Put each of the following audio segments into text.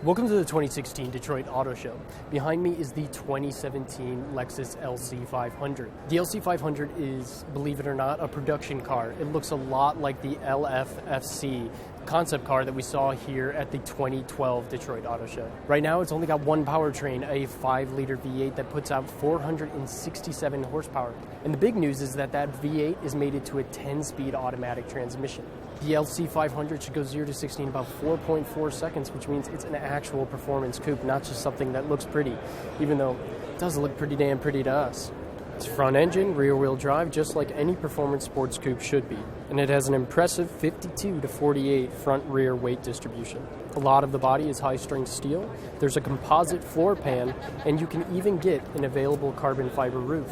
Welcome to the 2016 Detroit Auto Show. Behind me is the 2017 Lexus LC500. The LC500 is, believe it or not, a production car. It looks a lot like the LFFC concept car that we saw here at the 2012 Detroit Auto Show. Right now, it's only got one powertrain, a 5-liter V8 that puts out 467 horsepower. And the big news is that V8 is mated to a 10-speed automatic transmission. The LC500 should go 0 to 60 in about 4.4 seconds, which means it's an actual performance coupe, not just something that looks pretty, even though it does look pretty damn pretty to us. It's front engine, rear wheel drive, just like any performance sports coupe should be. And it has an impressive 52 to 48 front rear weight distribution. A lot of the body is high strength steel. There's a composite floor pan, and you can even get an available carbon fiber roof.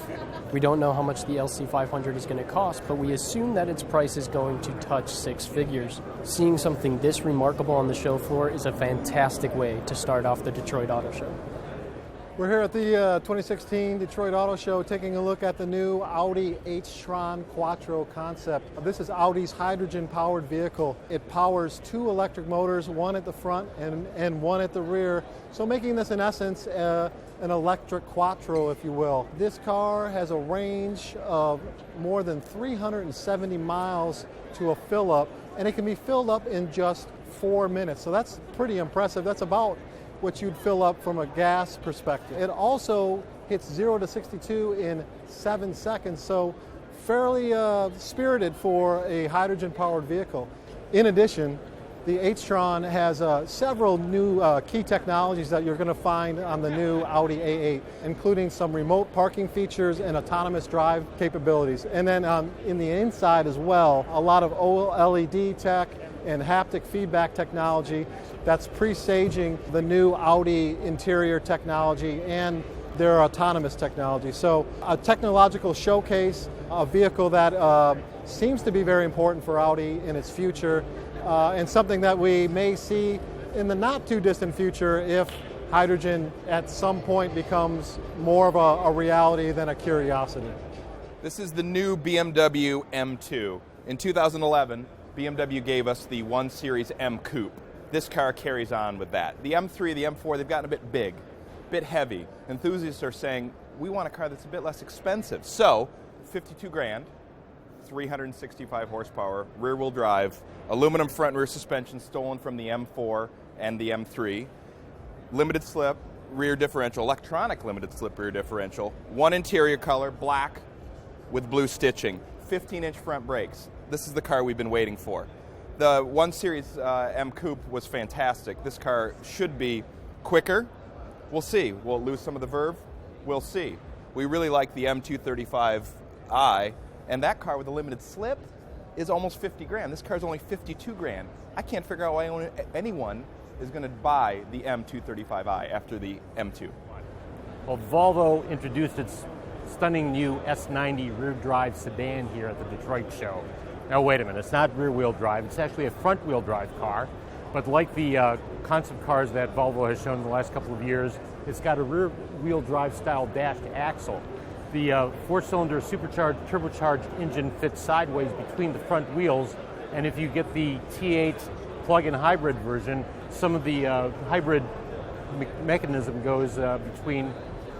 We don't know how much the LC500 is going to cost, but we assume that its price is going to touch 6 figures. Seeing something this remarkable on the show floor is a fantastic way to start off the Detroit Auto Show. We're here at the 2016 Detroit Auto Show taking a look at the new Audi h-tron Quattro concept. This is Audi's hydrogen-powered vehicle. It powers 2 electric motors, one at the front and one at the rear, so making this in essence an electric Quattro, if you will. This car has a range of more than 370 miles to a fill-up, and it can be filled up in just 4 minutes, so that's pretty impressive. That's about what you'd fill up from a gas perspective. It also hits 0 to 62 in 7 seconds, so fairly spirited for a hydrogen-powered vehicle. In addition, the h-tron has several new key technologies that you're going to find on the new Audi A8, including some remote parking features and autonomous drive capabilities. And then in the inside as well, a lot of OLED tech and haptic feedback technology that's presaging the new Audi interior technology and their autonomous technology. So a technological showcase, a vehicle that seems to be very important for Audi in its future, and something that we may see in the not too distant future if hydrogen at some point becomes more of a reality than a curiosity. This is the new BMW M2. In 2011, BMW gave us the 1 Series M Coupe. This car carries on with that. The M3, the M4, they've gotten a bit big, a bit heavy. Enthusiasts are saying, we want a car that's a bit less expensive. So, 52 grand, 365 horsepower, rear-wheel drive, aluminum front and rear suspension stolen from the M4 and the M3, limited slip rear differential, electronic limited slip rear differential, 1 interior color, black with blue stitching, 15-inch front brakes. This is the car we've been waiting for. The 1 Series M Coupe was fantastic. This car should be quicker. We'll see. Will it lose some of the verve? We'll see. We really like the M235i, and that car with a limited slip is almost 50 grand. This car's only 52 grand. I can't figure out why anyone is going to buy the M235i after the M2. Well, Volvo introduced its stunning new S90 rear drive sedan here at the Detroit show. Now wait a minute, it's not rear wheel drive, it's actually a front wheel drive car, but like the concept cars that Volvo has shown in the last couple of years, it's got a rear wheel drive style dashed axle. The 4-cylinder supercharged turbocharged engine fits sideways between the front wheels, and if you get the T8 plug-in hybrid version, some of the hybrid mechanism goes between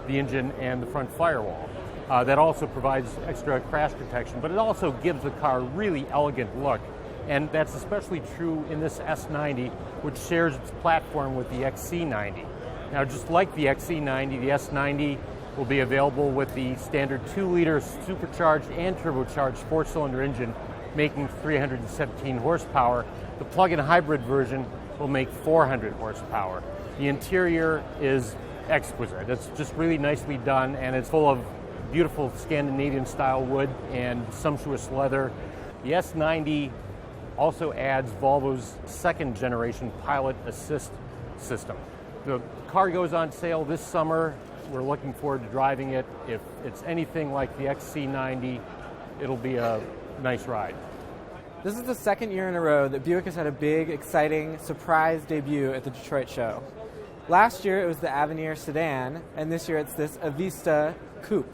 the engine and the front firewall. That also provides extra crash protection, but it also gives the car a really elegant look. And that's especially true in this S90, which shares its platform with the XC90. Now, just like the XC90, the S90 will be available with the standard 2-liter supercharged and turbocharged 4-cylinder engine, making 317 horsepower. The plug-in hybrid version will make 400 horsepower. The interior is exquisite. It's just really nicely done, and it's full of beautiful Scandinavian-style wood and sumptuous leather. The S90 also adds Volvo's 2nd-generation Pilot Assist system. The car goes on sale this summer. We're looking forward to driving it. If it's anything like the XC90, it'll be a nice ride. This is the 2nd year in a row that Buick has had a big, exciting surprise debut at the Detroit show. Last year it was the Avenir sedan, and this year it's this Avista coupe.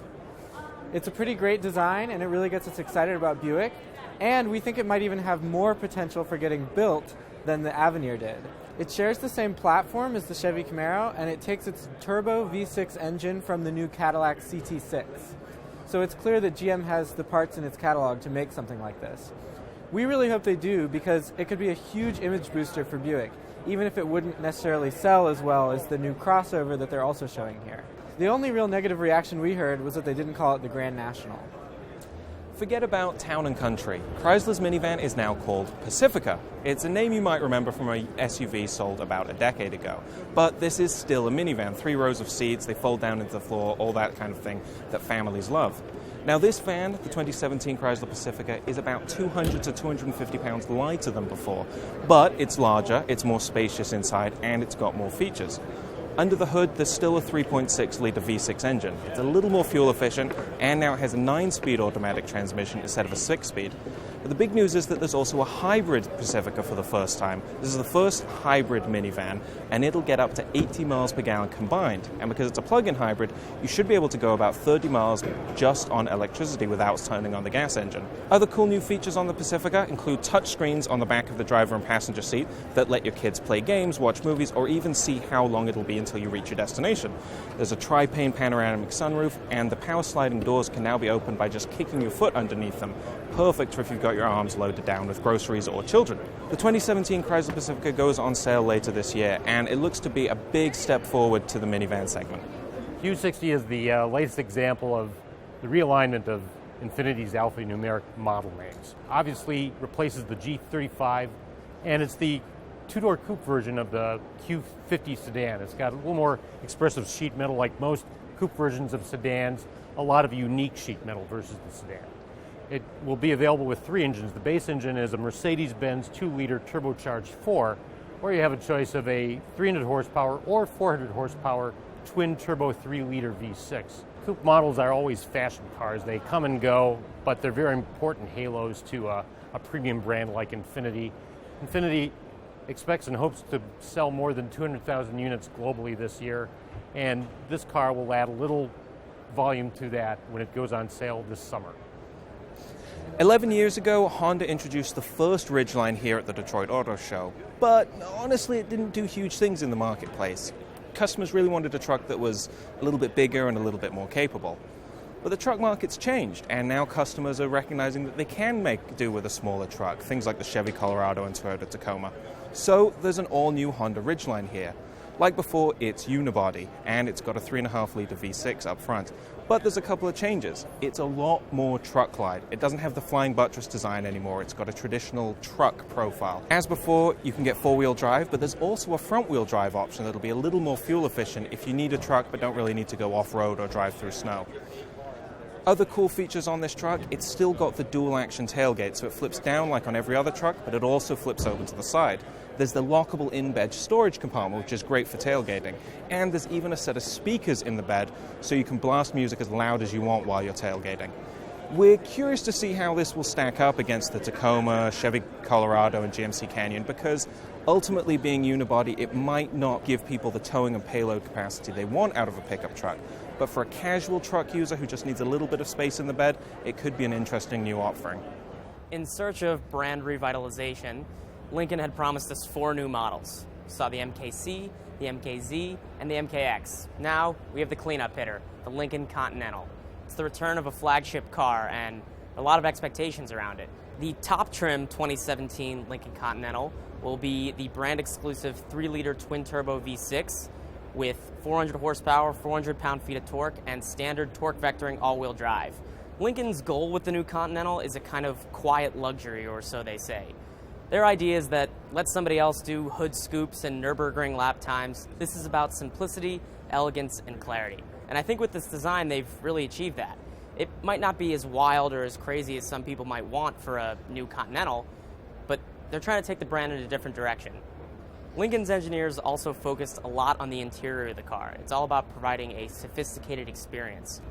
It's a pretty great design, and it really gets us excited about Buick, and we think it might even have more potential for getting built than the Avenir did. It shares the same platform as the Chevy Camaro, and it takes its turbo V6 engine from the new Cadillac CT6. So it's clear that GM has the parts in its catalog to make something like this. We really hope they do, because it could be a huge image booster for Buick, even if it wouldn't necessarily sell as well as the new crossover that they're also showing here. The only real negative reaction we heard was that they didn't call it the Grand National. Forget about Town and Country. Chrysler's minivan is now called Pacifica. It's a name you might remember from a SUV sold about a decade ago. But this is still a minivan. 3 rows of seats, they fold down into the floor, all that kind of thing that families love. Now this van, the 2017 Chrysler Pacifica, is about 200 to 250 pounds lighter than before. But it's larger, it's more spacious inside, and it's got more features. Under the hood, there's still a 3.6-litre V6 engine. It's a little more fuel efficient, and now it has a 9-speed automatic transmission instead of a 6-speed. But the big news is that there's also a hybrid Pacifica for the first time. This is the first hybrid minivan, and it'll get up to 80 miles per gallon combined. And because it's a plug-in hybrid, you should be able to go about 30 miles just on electricity without turning on the gas engine. Other cool new features on the Pacifica include touchscreens on the back of the driver and passenger seat that let your kids play games, watch movies, or even see how long it'll be until you reach your destination. There's a tri-pane panoramic sunroof, and the power sliding doors can now be opened by just kicking your foot underneath them. Perfect for if you've got your arms loaded down with groceries or children. The 2017 Chrysler Pacifica goes on sale later this year, and it looks to be a big step forward to the minivan segment. Q60 is the latest example of the realignment of Infiniti's alphanumeric model names. Obviously replaces the G35, and it's the two-door coupe version of the Q50 sedan. It's got a little more expressive sheet metal like most coupe versions of sedans, a lot of unique sheet metal versus the sedan. It will be available with 3 engines. The base engine is a Mercedes-Benz 2-liter turbocharged 4, or you have a choice of a 300 horsepower or 400 horsepower twin-turbo 3-liter V6. Coupe models are always fashion cars. They come and go, but they're very important halos to a premium brand like Infiniti. Infiniti expects and hopes to sell more than 200,000 units globally this year, and this car will add a little volume to that when it goes on sale this summer. 11 years ago, Honda introduced the first Ridgeline here at the Detroit Auto Show, but honestly it didn't do huge things in the marketplace. Customers really wanted a truck that was a little bit bigger and a little bit more capable. But the truck market's changed, and now customers are recognizing that they can make do with a smaller truck, things like the Chevy Colorado and Toyota Tacoma. So there's an all-new Honda Ridgeline here. Like before, it's unibody, and it's got a 3.5-litre V6 up front. But there's a couple of changes. It's a lot more truck-like. It doesn't have the flying buttress design anymore. It's got a traditional truck profile. As before, you can get 4-wheel drive, but there's also a front-wheel drive option that'll be a little more fuel efficient if you need a truck but don't really need to go off-road or drive through snow. Other cool features on this truck, it's still got the dual-action tailgate, so it flips down like on every other truck, but it also flips over to the side. There's the lockable in-bed storage compartment, which is great for tailgating. And there's even a set of speakers in the bed, so you can blast music as loud as you want while you're tailgating. We're curious to see how this will stack up against the Tacoma, Chevy Colorado, and GMC Canyon, because ultimately being unibody, it might not give people the towing and payload capacity they want out of a pickup truck. But for a casual truck user who just needs a little bit of space in the bed, it could be an interesting new offering. In search of brand revitalization, Lincoln had promised us 4 new models. We saw the MKC, the MKZ, and the MKX. Now we have the cleanup hitter, the Lincoln Continental. It's the return of a flagship car and a lot of expectations around it. The top trim 2017 Lincoln Continental will be the brand exclusive 3-liter twin-turbo V6 with 400 horsepower, 400 pound-feet of torque, and standard torque vectoring all-wheel drive. Lincoln's goal with the new Continental is a kind of quiet luxury, or so they say. Their idea is that let somebody else do hood scoops and Nürburgring lap times. This is about simplicity, elegance, and clarity. And I think with this design, they've really achieved that. It might not be as wild or as crazy as some people might want for a new Continental, but they're trying to take the brand in a different direction. Lincoln's engineers also focused a lot on the interior of the car. It's all about providing a sophisticated experience.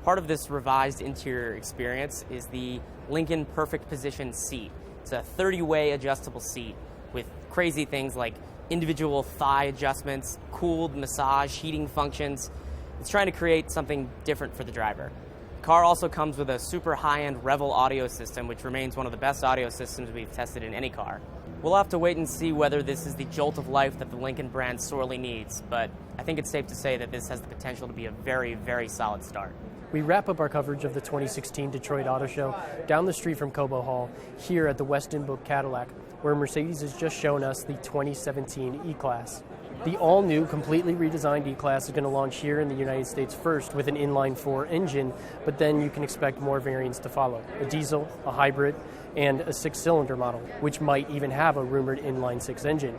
Part of this revised interior experience is the Lincoln Perfect Position seat. It's a 30-way adjustable seat with crazy things like individual thigh adjustments, cooled massage, heating functions. It's trying to create something different for the driver. The car also comes with a super high-end Revel audio system, which remains one of the best audio systems we've tested in any car. We'll have to wait and see whether this is the jolt of life that the Lincoln brand sorely needs, but I think it's safe to say that this has the potential to be a very, very solid start. We wrap up our coverage of the 2016 Detroit Auto Show down the street from Cobo Hall here at the Weston Book Cadillac, where Mercedes has just shown us the 2017 E-Class. The all-new, completely redesigned E-Class is going to launch here in the United States first with an inline-4 engine, but then you can expect more variants to follow. A diesel, a hybrid, and a 6-cylinder model, which might even have a rumored inline-6 engine.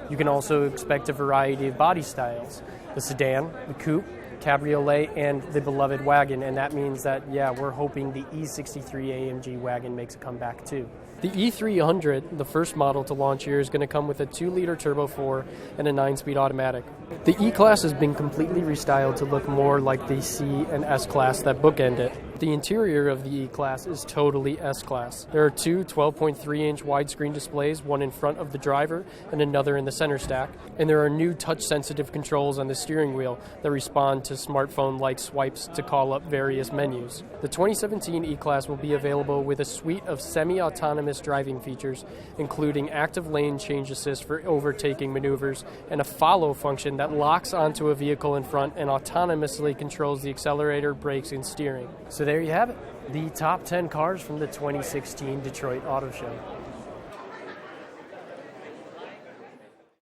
You can also expect a variety of body styles, the sedan, the coupe, cabriolet, and the beloved wagon, and that means that, yeah, we're hoping the E63 AMG wagon makes a comeback too. The E300, the first model to launch here, is going to come with a 2-liter Turbo 4 and a 9-speed automatic. The E-Class has been completely restyled to look more like the C and S-Class that bookend it. The interior of the E-Class is totally S-Class. There are two 12.3-inch widescreen displays, one in front of the driver and another in the center stack, and there are new touch-sensitive controls on the steering wheel that respond to smartphone-like swipes to call up various menus. The 2017 E-Class will be available with a suite of semi-autonomous driving features, including active lane change assist for overtaking maneuvers and a follow function that locks onto a vehicle in front and autonomously controls the accelerator, brakes, and steering. So there you have it, the top 10 cars from the 2016 Detroit Auto Show.